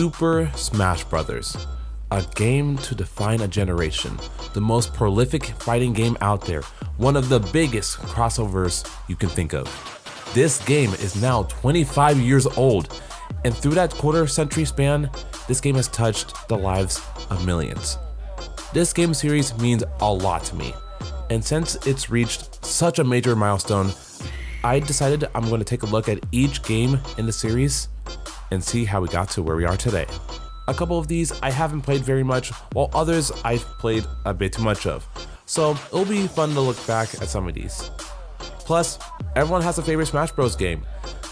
Super Smash Bros. A game to define a generation, the most prolific fighting game out there, one of the biggest crossovers you can think of. This game is now 25 years old, and through that quarter-century span, this game has touched the lives of millions. This game series means a lot to me, and since it's reached such a major milestone, I decided I'm going to take a look at each game in the series and see how we got to where we are today. A couple of these I haven't played very much, while others I've played a bit too much of. So it'll be fun to look back at some of these. Plus, everyone has a favorite Smash Bros game,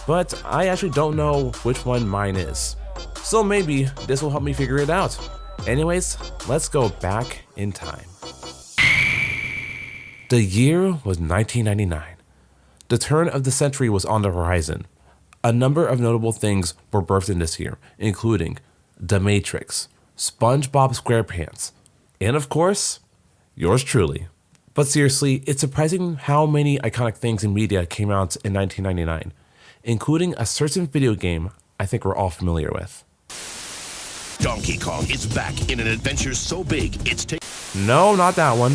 but I actually don't know which one mine is. So maybe this will help me figure it out. Anyways, let's go back in time. The year was 1999. The turn of the century was on the horizon. A number of notable things were birthed in this year, including The Matrix, SpongeBob SquarePants, and of course, yours truly. But seriously, it's surprising how many iconic things in media came out in 1999, including a certain video game I think we're all familiar with. Donkey Kong is back in an adventure so big it's No, not that one.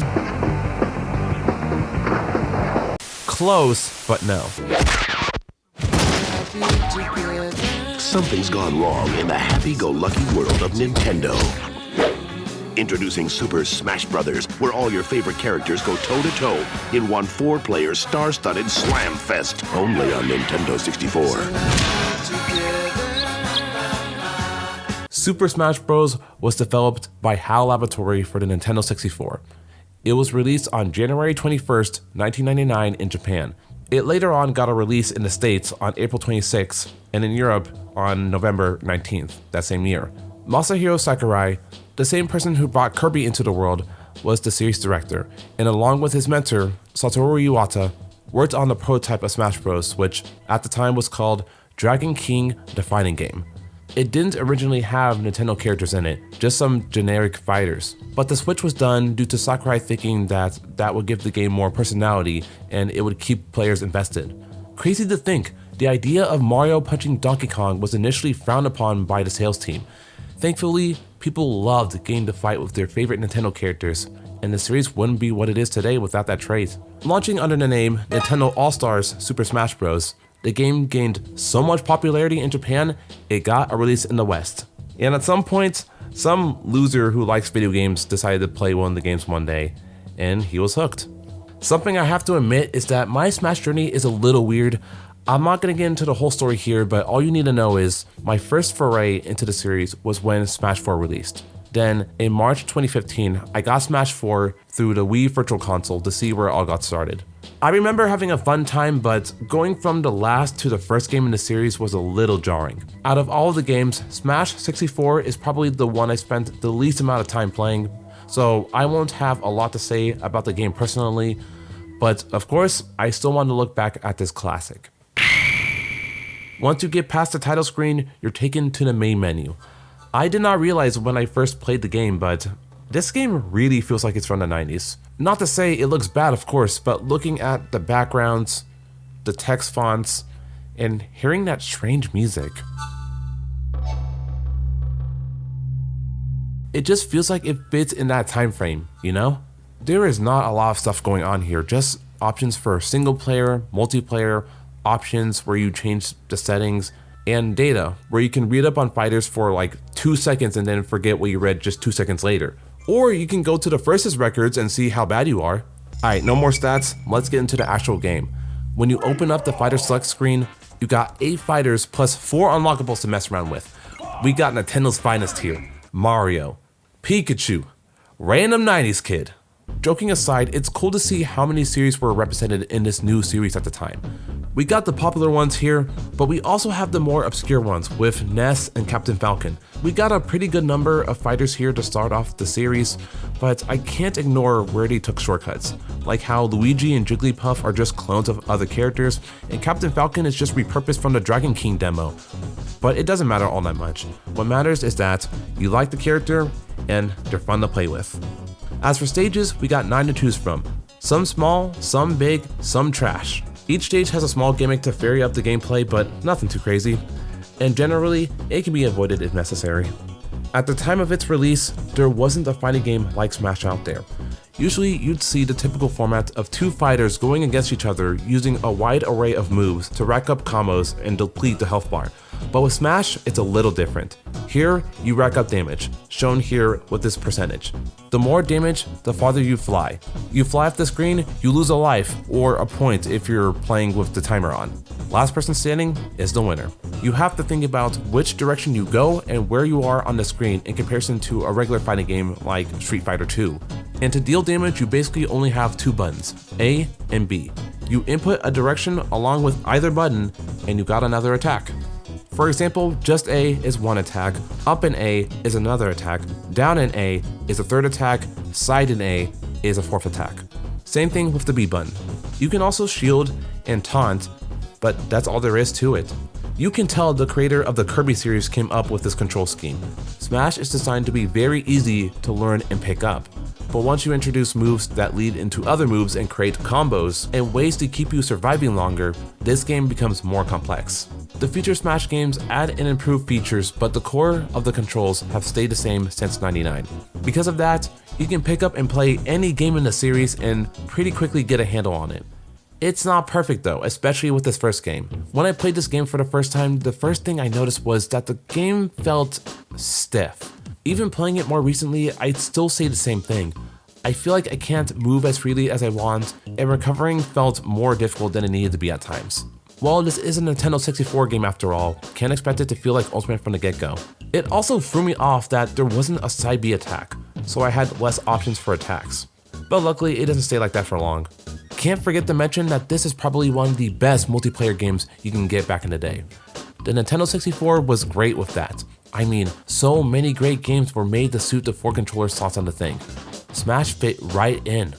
Close, but no. Something's gone wrong in the happy-go-lucky world of Nintendo. Introducing Super Smash Bros., where all your favorite characters go toe-to-toe in one 4-player star-studded slam fest, only on Nintendo 64. Super Smash Bros. Was developed by HAL Laboratory for the Nintendo 64. It was released on January 21st, 1999 in Japan. It later on got a release in the States on April 26th and in Europe on November 19th that same year. Masahiro Sakurai, the same person who brought Kirby into the world, was the series director, and along with his mentor, Satoru Iwata, worked on the prototype of Smash Bros., which at the time was called Dragon King: The Fighting Game. It didn't originally have Nintendo characters in it, just some generic fighters. But the switch was done due to Sakurai thinking that would give the game more personality and it would keep players invested. Crazy to think, the idea of Mario punching Donkey Kong was initially frowned upon by the sales team. Thankfully, people loved getting to fight with their favorite Nintendo characters, and the series wouldn't be what it is today without that trait. Launching under the name Nintendo All-Stars Super Smash Bros., the game gained so much popularity in Japan, it got a release in the West. And at some point, some loser who likes video games decided to play one of the games one day, and he was hooked. Something I have to admit is that my Smash journey is a little weird. I'm not going to get into the whole story here, but all you need to know is my first foray into the series was when Smash 4 released. Then, in March 2015, I got Smash 4 through the Wii Virtual Console to see where it all got started. I remember having a fun time, but going from the last to the first game in the series was a little jarring. Out of all of the games, Smash 64 is probably the one I spent the least amount of time playing, so I won't have a lot to say about the game personally, but of course, I still want to look back at this classic. Once you get past the title screen, you're taken to the main menu. I did not realize when I first played the game, but this game really feels like it's from the 90s. Not to say it looks bad, of course, but looking at the backgrounds, the text fonts, and hearing that strange music, it just feels like it fits in that time frame, you know? There is not a lot of stuff going on here, just options for single player, multiplayer, options where you change the settings, and data where you can read up on fighters for like 2 seconds and then forget what you read just 2 seconds later. Or you can go to the versus records and see how bad you are. Alright, no more stats, let's get into the actual game. When you open up the fighter select screen, you got 8 fighters plus 4 unlockables to mess around with. We got Nintendo's finest here: Mario, Pikachu, random 90s kid. Joking aside, it's cool to see how many series were represented in this new series at the time. We got the popular ones here, but we also have the more obscure ones with Ness and Captain Falcon. We got a pretty good number of fighters here to start off the series, but I can't ignore where they took shortcuts, like how Luigi and Jigglypuff are just clones of other characters, and Captain Falcon is just repurposed from the Dragon King demo. But it doesn't matter all that much. What matters is that you like the character, and they're fun to play with. As for stages, we got 9 to choose from. Some small, some big, some trash. Each stage has a small gimmick to vary up the gameplay, but nothing too crazy. and generally, it can be avoided if necessary. At the time of its release, there wasn't a fighting game like Smash out there. Usually, you'd see the typical format of two fighters going against each other using a wide array of moves to rack up combos and deplete the health bar. But with Smash, it's a little different. Here, you rack up damage, shown here with this percentage. The more damage, the farther you fly. You fly off the screen, you lose a life, or a point if you're playing with the timer on. Last person standing is the winner. You have to think about which direction you go and where you are on the screen in comparison to a regular fighting game like Street Fighter 2. And to deal damage, you basically only have two buttons, A and B. You input a direction along with either button, and you got another attack. For example, just A is one attack, up in A is another attack, down in A is a third attack, side in A is a fourth attack. Same thing with the B button. You can also shield and taunt, but that's all there is to it. You can tell the creator of the Kirby series came up with this control scheme. Smash is designed to be very easy to learn and pick up, but once you introduce moves that lead into other moves and create combos and ways to keep you surviving longer, this game becomes more complex. The future Smash games add and improve features, but the core of the controls have stayed the same since '99. Because of that, you can pick up and play any game in the series and pretty quickly get a handle on it. It's not perfect though, especially with this first game. When I played this game for the first time, the first thing I noticed was that the game felt stiff. Even playing it more recently, I'd still say the same thing. I feel like I can't move as freely as I want, and recovering felt more difficult than it needed to be at times. While this is a Nintendo 64 game after all, can't expect it to feel like Ultimate from the get-go. It also threw me off that there wasn't a side B attack, so I had less options for attacks. But luckily, it doesn't stay like that for long. Can't forget to mention that this is probably one of the best multiplayer games you can get back in the day. The Nintendo 64 was great with that. I mean, so many great games were made to suit the 4 controller slots on the thing. Smash fit right in.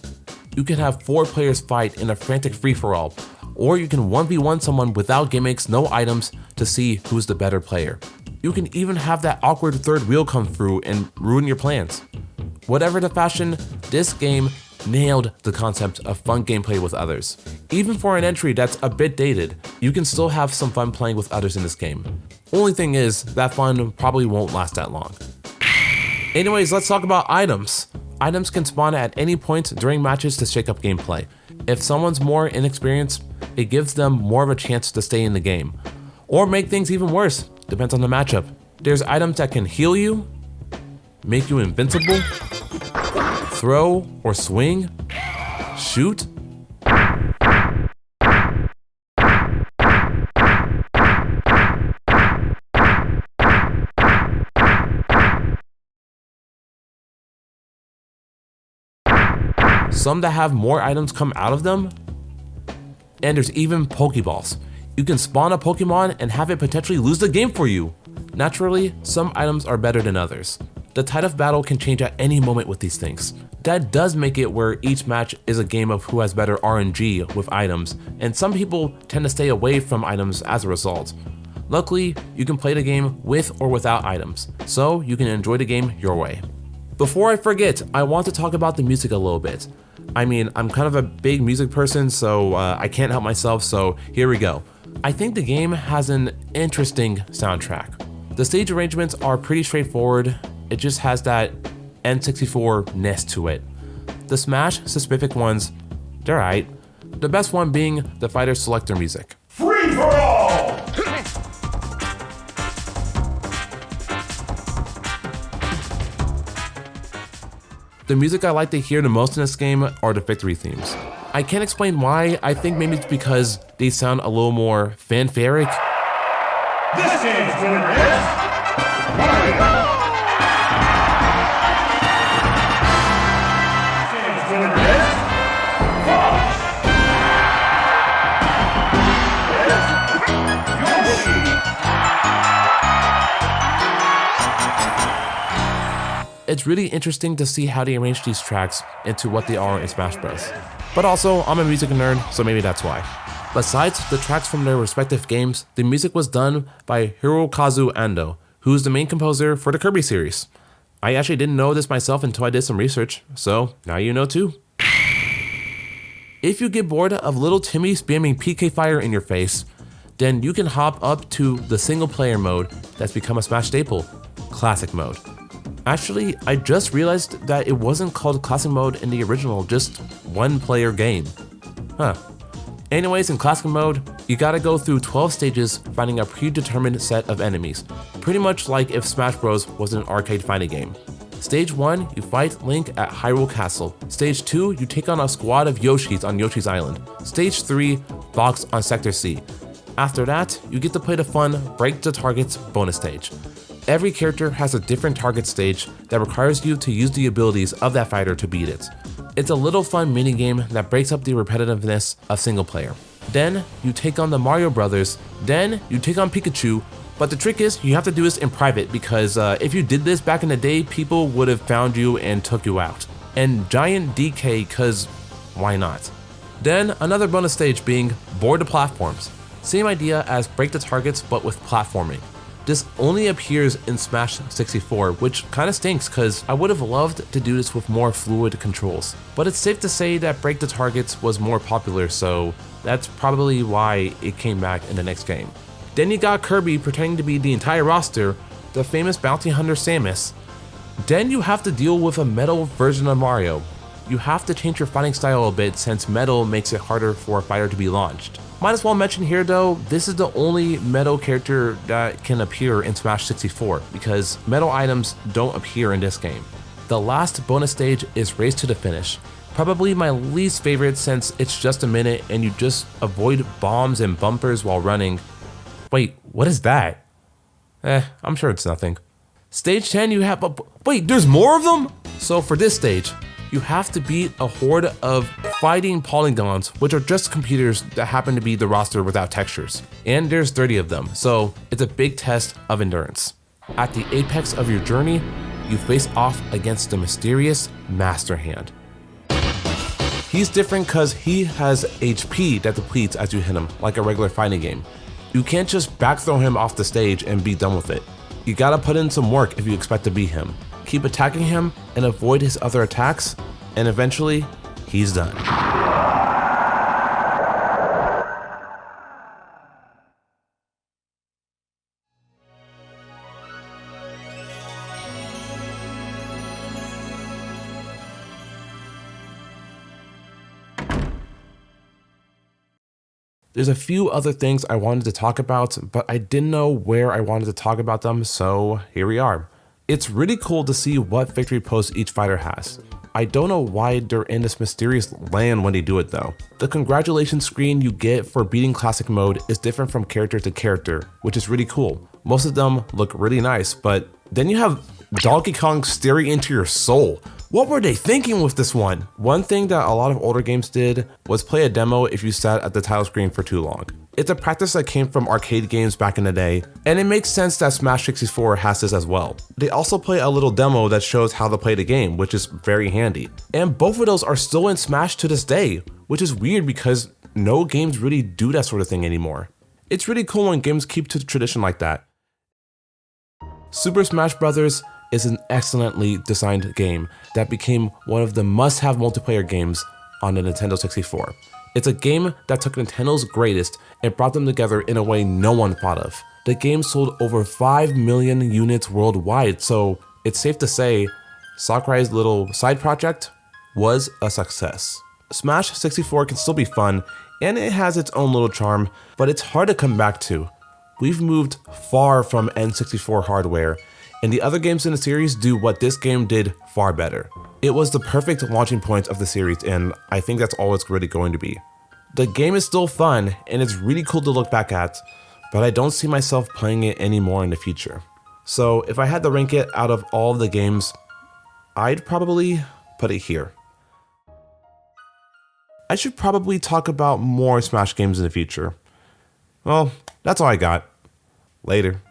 You can have 4 players fight in a frantic free-for-all, or you can 1v1 someone without gimmicks, no items, to see who's the better player. You can even have that awkward third wheel come through and ruin your plans. Whatever the fashion, this game nailed the concept of fun gameplay with others. Even for an entry that's a bit dated, you can still have some fun playing with others in this game. Only thing is, that fun probably won't last that long. Anyways, let's talk about items. Items can spawn at any point during matches to shake up gameplay. If someone's more inexperienced, it gives them more of a chance to stay in the game. Or make things even worse, depends on the matchup. There's items that can heal you, make you invincible, throw or swing, shoot. Some that have more items come out of them. And there's even Pokeballs. You can spawn a Pokemon and have it potentially lose the game for you. Naturally, some items are better than others. The tide of battle can change at any moment with these things. That does make it where each match is a game of who has better RNG with items, and some people tend to stay away from items as a result. Luckily, you can play the game with or without items, so you can enjoy the game your way. Before I forget, I want to talk about the music a little bit. I mean, I'm kind of a big music person, so I can't help myself, so here we go. I think the game has an interesting soundtrack. The stage arrangements are pretty straightforward. It just has that N64-ness to it. The Smash-specific ones, they're alright. The best one being the fighter selector music. Free for all! The music I like to hear the most in this game are the victory themes. I can't explain why. I think maybe it's because they sound a little more fanfaric. This game's winner is Mario! It's really interesting to see how they arrange these tracks into what they are in Smash Bros. But also, I'm a music nerd, so maybe that's why. Besides the tracks from their respective games, the music was done by Hirokazu Ando, who's the main composer for the Kirby series. I actually didn't know this myself until I did some research, so now you know too. If you get bored of little Timmy spamming PK Fire in your face, Then you can hop up to the single player mode that's become a Smash staple, Classic Mode. Actually, I just realized that it wasn't called Classic Mode in the original, just one player game. Huh. Anyways, in Classic Mode, you gotta go through 12 stages finding a predetermined set of enemies, pretty much like if Smash Bros was an arcade fighting game. Stage 1, you fight Link at Hyrule Castle. Stage 2, you take on a squad of Yoshis on Yoshi's Island. Stage 3, Fox on Sector C. After that, you get to play the fun Break the Targets bonus stage. Every character has a different target stage that requires you to use the abilities of that fighter to beat it. It's a little fun minigame that breaks up the repetitiveness of single player. Then you take on the Mario Brothers, then you take on Pikachu, but the trick is you have to do this in private because if you did this back in the day, people would have found you and took you out. And Giant DK, cause why not? Then another bonus stage being Board the Platforms. Same idea as Break the Targets but with platforming. This only appears in Smash 64, which kinda stinks cause I would have loved to do this with more fluid controls. But it's safe to say that Break the Targets was more popular, so that's probably why it came back in the next game. Then you got Kirby pretending to be the entire roster, the famous bounty hunter Samus. Then you have to deal with a metal version of Mario. You have to change your fighting style a bit since metal makes it harder for a fighter to be launched. Might as well mention here though, this is the only metal character that can appear in Smash 64 because metal items don't appear in this game. The last bonus stage is Race to the Finish. Probably my least favorite since it's just a minute and you just avoid bombs and bumpers while running. Wait, what is that? I'm sure it's nothing. Stage 10 you have, wait, there's more of them? So for this stage, you have to beat a horde of fighting polygons, which are just computers that happen to be the roster without textures. And there's 30 of them, so it's a big test of endurance. At the apex of your journey, you face off against the mysterious Master Hand. He's different cause he has HP that depletes as you hit him, like a regular fighting game. You can't just back throw him off the stage and be done with it. You gotta put in some work if you expect to beat him. Keep attacking him and avoid his other attacks, and eventually, he's done. There's a few other things I wanted to talk about, but I didn't know where I wanted to talk about them, so here we are. It's really cool to see what victory pose each fighter has. I don't know why they're in this mysterious land when they do it though. The congratulations screen you get for beating Classic Mode is different from character to character, which is really cool. Most of them look really nice, but then you have Donkey Kong staring into your soul. What were they thinking with this one? One thing that a lot of older games did was play a demo if you sat at the title screen for too long. It's a practice that came from arcade games back in the day, and it makes sense that Smash 64 has this as well. They also play a little demo that shows how to play the game, which is very handy. And both of those are still in Smash to this day, which is weird because no games really do that sort of thing anymore. It's really cool when games keep to tradition like that. Super Smash Bros. Is an excellently designed game that became one of the must-have multiplayer games on the Nintendo 64. It's a game that took Nintendo's greatest and brought them together in a way no one thought of. The game sold over 5 million units worldwide, so it's safe to say Sakurai's little side project was a success. Smash 64 can still be fun, and it has its own little charm, but it's hard to come back to. We've moved far from N64 hardware, and the other games in the series do what this game did far better. It was the perfect launching point of the series, and I think that's all it's really going to be. The game is still fun, and it's really cool to look back at, but I don't see myself playing it anymore in the future. So if I had to rank it out of all of the games, I'd probably put it here. I should probably talk about more Smash games in the future. Well, that's all I got. Later.